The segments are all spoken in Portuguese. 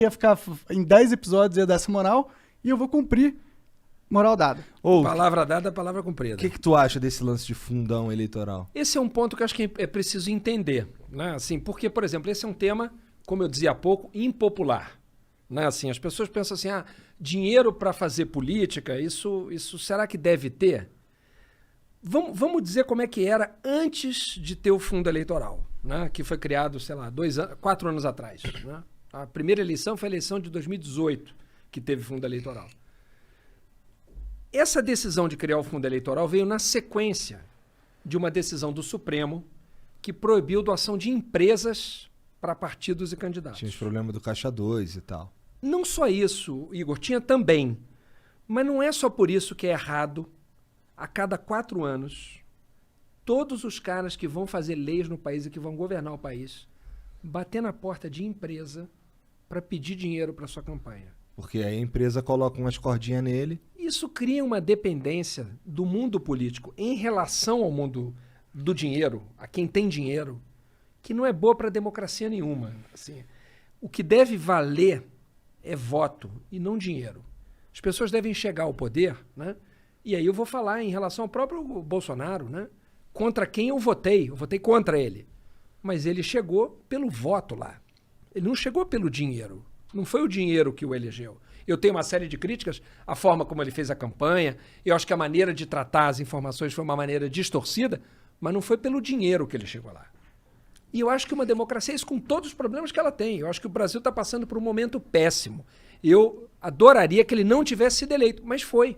ia ficar em 10 episódios, ia dar essa moral, e eu vou cumprir. Moral dada. Palavra dada, palavra cumprida. O que tu acha desse lance de fundão eleitoral? Esse é um ponto que eu acho que é preciso entender. Né? Assim, porque, por exemplo, esse é um tema, como eu dizia há pouco, impopular. Né? Assim, as pessoas pensam assim, dinheiro para fazer política, isso será que deve ter? Vamos dizer como é que era antes de ter o fundo eleitoral, né? Que foi criado, sei lá, 4 anos atrás. Né? A primeira eleição foi a eleição de 2018, que teve fundo eleitoral. Essa decisão de criar o fundo eleitoral veio na sequência de uma decisão do Supremo que proibiu doação de empresas para partidos e candidatos. Tinha os problemas do Caixa 2 e tal. Não só isso, Igor, tinha também. Mas não é só por isso que é errado, a cada 4 anos, todos os caras que vão fazer leis no país e que vão governar o país, bater na porta de empresa para pedir dinheiro para sua campanha. Porque aí a empresa coloca umas cordinhas nele. Isso cria uma dependência do mundo político em relação ao mundo do dinheiro, a quem tem dinheiro, que não é boa para democracia nenhuma. Assim, o que deve valer é voto e não dinheiro. As pessoas devem chegar ao poder, né? E aí eu vou falar em relação ao próprio Bolsonaro, né? Contra quem eu votei contra ele. Mas ele chegou pelo voto lá. Ele não chegou pelo dinheiro. Não foi o dinheiro que o elegeu. Eu tenho uma série de críticas à forma como ele fez a campanha. Eu acho que a maneira de tratar as informações foi uma maneira distorcida, mas não foi pelo dinheiro que ele chegou lá. E eu acho que uma democracia é isso com todos os problemas que ela tem. Eu acho que o Brasil está passando por um momento péssimo. Eu adoraria que ele não tivesse sido eleito, mas foi.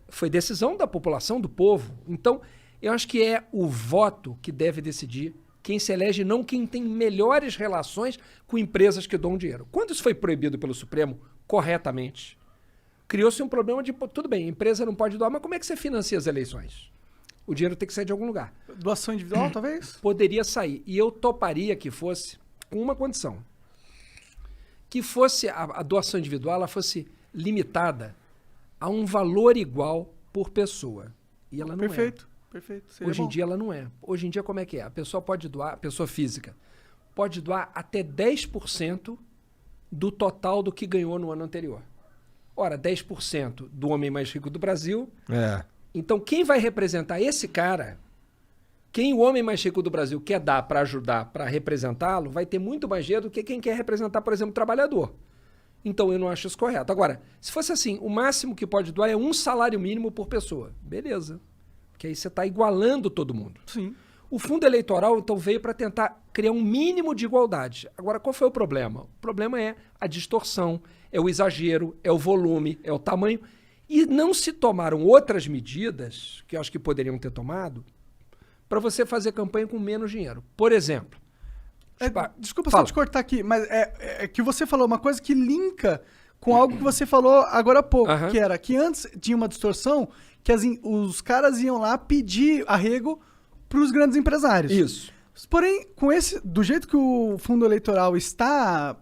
Foi decisão da população, do povo. Então, eu acho que é o voto que deve decidir quem se elege, não quem tem melhores relações com empresas que dão dinheiro. Quando isso foi proibido pelo Supremo, corretamente, criou-se um problema de, tudo bem, a empresa não pode doar, mas como é que você financia as eleições? O dinheiro tem que sair de algum lugar. Doação individual, talvez? Poderia sair. E eu toparia que fosse com uma condição. Que fosse a doação individual, ela fosse limitada a um valor igual por pessoa. E ela não é. Perfeito. Hoje em dia ela não é. Hoje em dia como é que é? A pessoa pode doar, a pessoa física, pode doar até 10% do total do que ganhou no ano anterior. Ora, 10% do homem mais rico do Brasil. Então quem vai representar esse cara, quem o homem mais rico do Brasil quer dar para ajudar, para representá-lo, vai ter muito mais dinheiro do que quem quer representar, por exemplo, o trabalhador. Então eu não acho isso correto. Agora, se fosse assim, o máximo que pode doar é 1 salário mínimo por pessoa. Beleza. Porque aí você está igualando todo mundo. Sim. O fundo eleitoral, então, veio para tentar criar um mínimo de igualdade. Agora, qual foi o problema? O problema é a distorção, é o exagero, é o volume, é o tamanho. E não se tomaram outras medidas, que eu acho que poderiam ter tomado, para você fazer campanha com menos dinheiro. Por exemplo... Desculpa só te cortar aqui, mas é que você falou uma coisa que linka com algo que você falou agora há pouco, que era que antes tinha uma distorção que os caras iam lá pedir arrego para os grandes empresários. Isso. Porém, do jeito que o fundo eleitoral está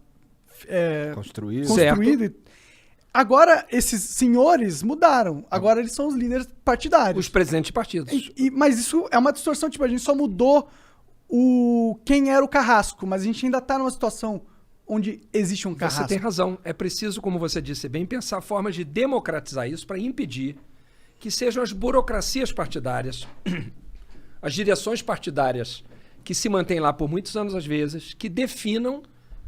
construído, agora esses senhores mudaram. Agora eles são os líderes partidários. Os presidentes de partidos. Mas isso é uma distorção, tipo, a gente só mudou quem era o carrasco, mas a gente ainda está numa situação onde existe um carrasco. Você tem razão. É preciso, como você disse bem, pensar formas de democratizar isso para impedir que sejam as burocracias partidárias, as direções partidárias que se mantêm lá por muitos anos às vezes, que definam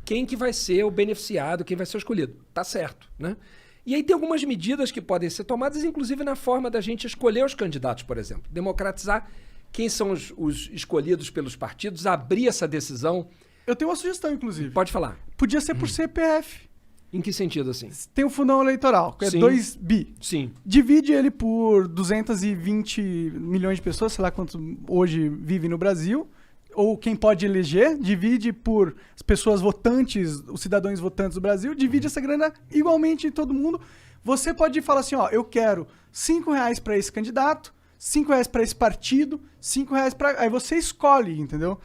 quem que vai ser o beneficiado, quem vai ser o escolhido. Tá certo, né? E aí tem algumas medidas que podem ser tomadas, inclusive na forma da gente escolher os candidatos, por exemplo. Democratizar quem são os escolhidos pelos partidos, abrir essa decisão. Eu tenho uma sugestão, inclusive. Pode falar. Podia ser por CPF. Em que sentido, assim? Tem um fundão eleitoral, que é 2 bi. Sim. Divide ele por 220 milhões de pessoas, sei lá quantos hoje vivem no Brasil, ou quem pode eleger, divide por as pessoas votantes, os cidadãos votantes do Brasil, divide essa grana igualmente em todo mundo. Você pode falar assim, ó, eu quero R$5 para esse candidato, R$5 para esse partido, R$5 para... Aí você escolhe, entendeu?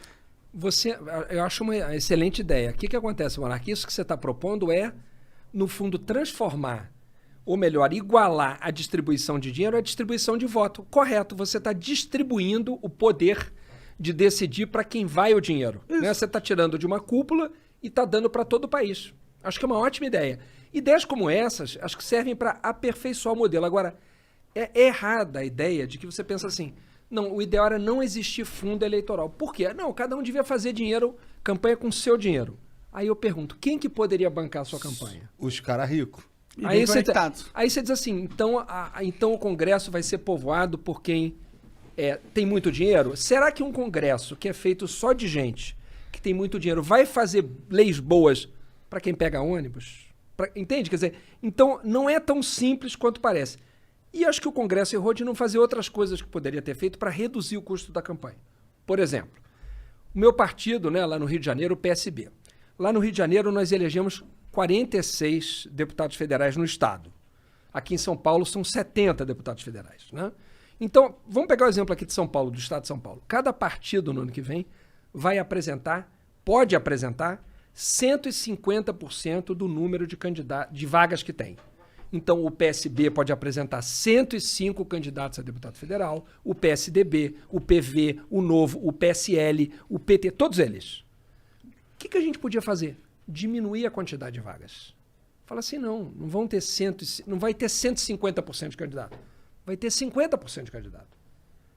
Eu acho uma excelente ideia. O que acontece, Monark? Isso que você está propondo é, no fundo, transformar, ou melhor, igualar a distribuição de dinheiro à distribuição de voto. Correto, você está distribuindo o poder de decidir para quem vai o dinheiro. Né? Você está tirando de uma cúpula e está dando para todo o país. Acho que é uma ótima ideia. Ideias como essas, acho que servem para aperfeiçoar o modelo. Agora, é errada a ideia de que você pensa assim, não, o ideal era não existir fundo eleitoral. Por quê? Não, cada um devia fazer campanha com seu dinheiro. Aí eu pergunto, quem que poderia bancar a sua campanha? Os caras ricos. E bem conectados. Aí você diz assim, então o Congresso vai ser povoado por quem tem muito dinheiro? Será que um Congresso que é feito só de gente que tem muito dinheiro vai fazer leis boas para quem pega ônibus? Entende? Quer dizer, então não é tão simples quanto parece. E acho que o Congresso errou de não fazer outras coisas que poderia ter feito para reduzir o custo da campanha. Por exemplo, o meu partido, né, lá no Rio de Janeiro, o PSB. Lá no Rio de Janeiro nós elegemos 46 deputados federais no estado. Aqui em São Paulo são 70 deputados federais, né? Então, vamos pegar o exemplo aqui de São Paulo, do estado de São Paulo. Cada partido no ano que vem pode apresentar 150% do número de vagas que tem. Então, o PSB pode apresentar 105 candidatos a deputado federal, o PSDB, o PV, o Novo, o PSL, o PT, todos eles. O que a gente podia fazer? Diminuir a quantidade de vagas. Fala assim, não vai ter 150% de candidato. Vai ter 50% de candidato.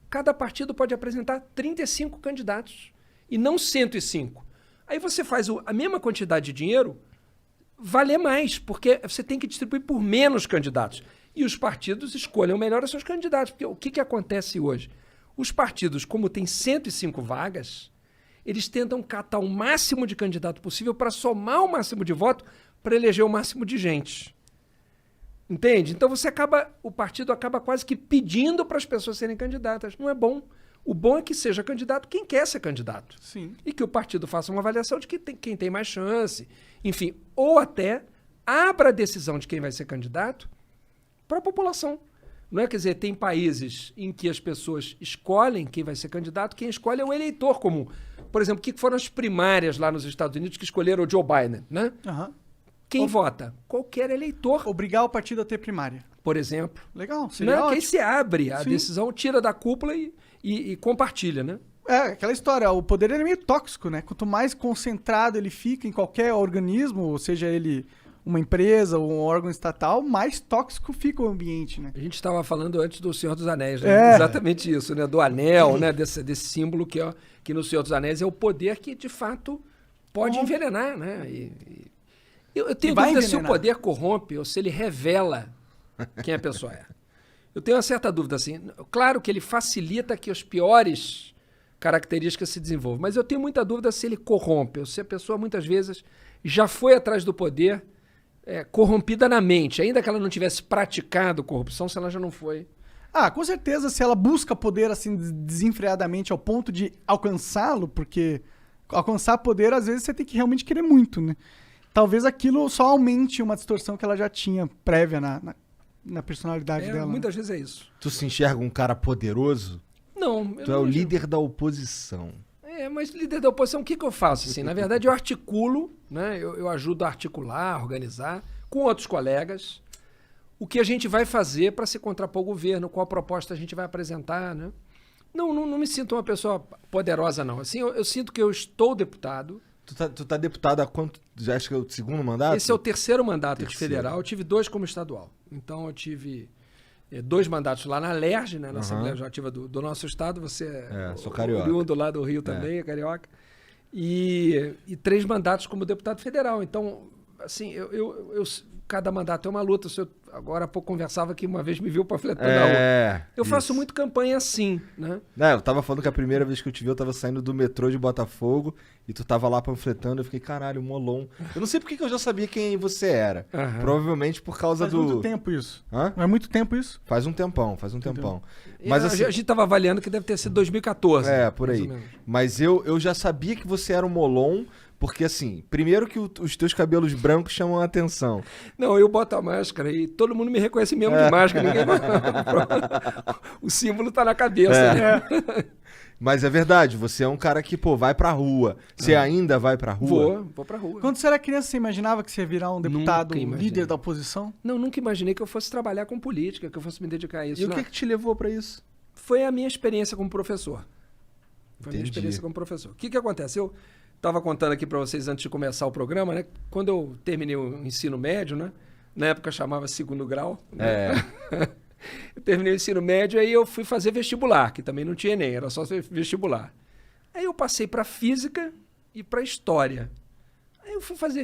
Cada partido pode apresentar 35 candidatos e não 105. Aí você faz a mesma quantidade de dinheiro valer mais, porque você tem que distribuir por menos candidatos. E os partidos escolham melhor os seus candidatos. Porque o que acontece hoje? Os partidos, como tem 105 vagas, eles tentam catar o máximo de candidato possível para somar o máximo de voto para eleger o máximo de gente. Entende? Então o partido acaba quase que pedindo para as pessoas serem candidatas. Não é bom. O bom é que seja candidato quem quer ser candidato. Sim. E que o partido faça uma avaliação de quem tem mais chance. Enfim, ou até abra a decisão de quem vai ser candidato para a população. Não é? Quer dizer, tem países em que as pessoas escolhem quem vai ser candidato, quem escolhe é o eleitor comum. Por exemplo, o que foram as primárias lá nos Estados Unidos que escolheram o Joe Biden, né? Uhum. Quem vota? Qualquer eleitor. Obrigar o partido a ter primária. Por exemplo. Legal, seria Não, ótimo. que aí se abre a Sim. decisão, tira da cúpula e compartilha, né? É, aquela história, o poder ele é meio tóxico, né? Quanto mais concentrado ele fica em qualquer organismo, seja ele uma empresa ou um órgão estatal, mais tóxico fica o ambiente, né? A gente estava falando antes do Senhor dos Anéis, né? Exatamente isso, né? Do anel, né? Desse símbolo que no Senhor dos Anéis é o poder que, de fato, pode envenenar, né? Eu tenho dúvida se o poder corrompe ou se ele revela quem a pessoa é. Eu tenho uma certa dúvida, assim. Claro que ele facilita que as piores características se desenvolvam, mas eu tenho muita dúvida se ele corrompe, ou se a pessoa, muitas vezes, já foi atrás do poder corrompida na mente, ainda que ela não tivesse praticado corrupção, se ela já não foi. Ah, com certeza, se ela busca poder, assim, desenfreadamente ao ponto de alcançá-lo, porque alcançar poder, às vezes, você tem que realmente querer muito, né? Talvez aquilo só aumente uma distorção que ela já tinha prévia na personalidade dela. Muitas vezes é isso. Tu se enxerga um cara poderoso? Não. Tu é o líder da oposição. Mas líder da oposição, o que eu faço? Assim, na verdade, eu articulo, né? Eu ajudo a articular, a organizar, com outros colegas, o que a gente vai fazer para se contrapor ao governo, qual proposta a gente vai apresentar, né? Não me sinto uma pessoa poderosa, não. Assim, eu sinto que eu estou deputado. Tu tá deputado há quanto? Já acho que é o segundo mandato? Esse é o terceiro mandato de federal. Eu tive 2 como estadual. Então, eu tive 2 mandatos lá na LERJ, né, na Assembleia Legislativa do nosso estado. Você sou carioca. Oriundo lá do Rio também, é carioca. E 3 mandatos como deputado federal. Então, assim, cada mandato é uma luta. Agora há pouco conversava que uma vez me viu panfletando na rua. Eu faço muito campanha assim, né? Eu tava falando que a primeira vez que eu te vi, eu tava saindo do metrô de Botafogo e tu tava lá panfletando. Eu fiquei, caralho, Molon. Eu não sei porque que eu já sabia quem você era. Provavelmente por causa do... Faz muito tempo isso. Hã? Não é muito tempo isso? Faz um tempão. Mas assim, a gente tava avaliando que deve ter sido 2014. Por aí. Mas eu já sabia que você era o Molon, porque assim, primeiro que os teus cabelos brancos chamam a atenção. Não, eu boto a máscara e todo mundo me reconhece mesmo de máscara. Ninguém... O símbolo tá na cabeça. Né? Mas é verdade, você é um cara que, vai pra rua. Você ainda vai pra rua? Vou pra rua. Quando você era criança, você imaginava que você ia virar um deputado líder da oposição? Não, nunca imaginei que eu fosse trabalhar com política, que eu fosse me dedicar a isso. E o que te levou pra isso? Foi a minha experiência como professor. Entendi. O que acontece? estava contando aqui para vocês antes de começar o programa, né? Quando eu terminei o ensino médio, né? Na época chamava segundo grau. Né? Eu terminei o ensino médio, aí eu fui fazer vestibular, que também não tinha Enem, era só vestibular. Aí eu passei para física e para história. Aí eu fui fazer